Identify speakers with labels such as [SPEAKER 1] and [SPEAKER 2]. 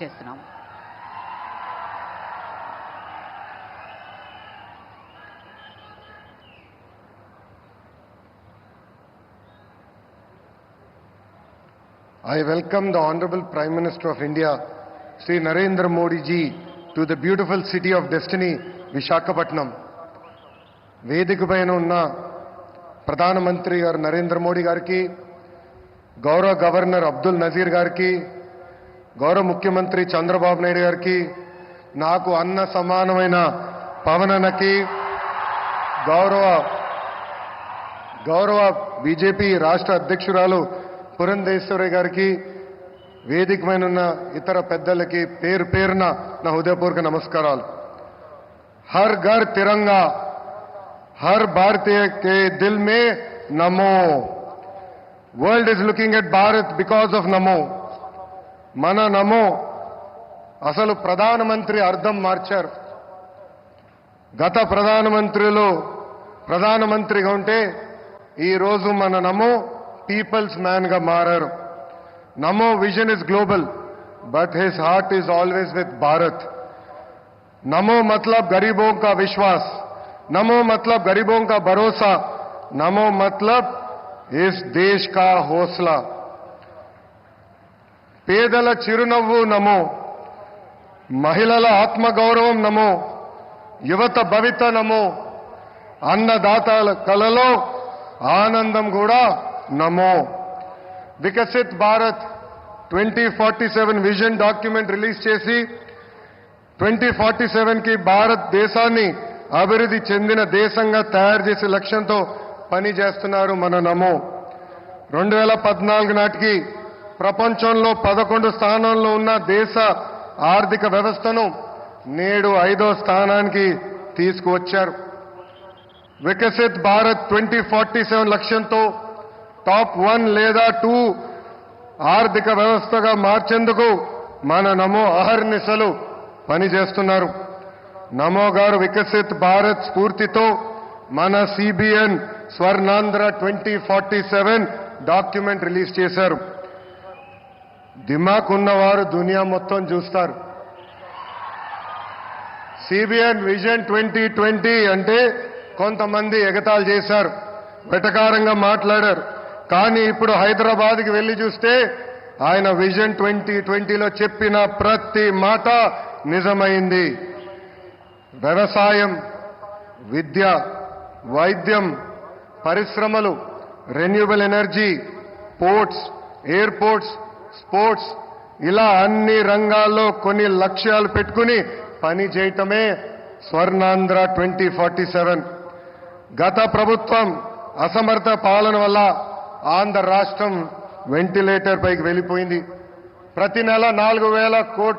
[SPEAKER 1] చేస్తున్నాం.
[SPEAKER 2] I welcome the Honorable Prime Minister of India, Sri Narendra Modi ji, to the beautiful city of destiny, Visakhapatnam. వేదిక పైన ఉన్న ప్రధానమంత్రి గారు నరేంద్ర మోడీ గారికి, గౌరవ గవర్నర్ అబ్దుల్ నజీర్ గారికి, గౌరవ ముఖ్యమంత్రి చంద్రబాబు నాయుడు గారికి, నాకు అన్న సమానమైన పవనన్నకి, గౌరవ బీజేపీ రాష్ట్ర అధ్యక్షురాలు పురంధేశ్వరి గారికి, వేదిక పైన ఉన్న ఇతర పెద్దలకి పేరు పేరున నా హృదయపూర్వక నమస్కారాలు. హర్ ఘర్ తిరంగా, हर भारतीय के दिल में नमो. World is looking at Bharat because of नमो. మన నమో అసలు ప్రధానమంత్రి అర్థం మార్చారు. గత ప్రధానమంత్రిగా ఉంటే ఈరోజు మన నమో పీపుల్స్ మ్యాన్ గా మారారు. నమో vision is global but his heart is always with Bharat. नमो मतलब गरीबों का विश्वास, नमो मतलब गरीबों का भरोसा, नमो मतलब इस देश का हौसला. పేదల చిరునవ్వు నమో, మహిళల ఆత్మగౌరవం నమో, యువత భవిత నమో, అన్నదాతల కలలో ఆనందం కూడా నమో. Viksit Bharat 2047 vision document release చేసి 2047కి భారతదేశాన్ని అభివృద్ధి చెందిన దేశంగా తయారు చేసే లక్ష్యంతో పనిచేస్తున్నారు మన నమో. 2014 నాటికి ప్రపంచంలో 11 స్థానంలో ఉన్న దేశ ఆర్థిక వ్యవస్థను నేడు 5వ స్థానానికి తీసుకువచ్చారు. వికసిత్ భారత్ 2047 లక్ష్యంతో టాప్ 1 లేదా 2 ఆర్థిక వ్యవస్థగా మార్చేందుకు మన నమో అహర్నిశలు పనిచేస్తున్నారు. నమో గారు వికసిత్ భారత్ స్ఫూర్తితో మన సిబిఎన్ స్వర్ణాంధ్ర 2047 డాక్యుమెంట్ రిలీజ్ చేశారు. దిమాక్ ఉన్నవారు దునియా మొత్తం చూస్తారు. సిబిఎన్ విజన్ 2020 అంటే కొంతమంది ఎగతాళి చేశారు, వెటకారంగా మాట్లాడారు. కానీ ఇప్పుడు హైదరాబాద్కి వెళ్లి చూస్తే ఆయన విజన్ 2020లో చెప్పిన ప్రతి మాట నిజమైంది. వ్యవసాయం, విద్య, వైద్యం, పరిశ్రమలు, renewable energy, ports, airports, sports, ఇలా అన్ని రంగాల్లో కొన్ని లక్ష్యాలు పెట్టుకుని పని చేయటమే స్వర్ణాంధ్ర 2047. గత ప్రభుత్వం అసమర్థ పాలన వల్ల ఆంధ్ర రాష్ట్రం వెంటిలేటర్ పైకి వెళ్ళిపోయింది. ప్రతి నెల 4,000 కోట్ల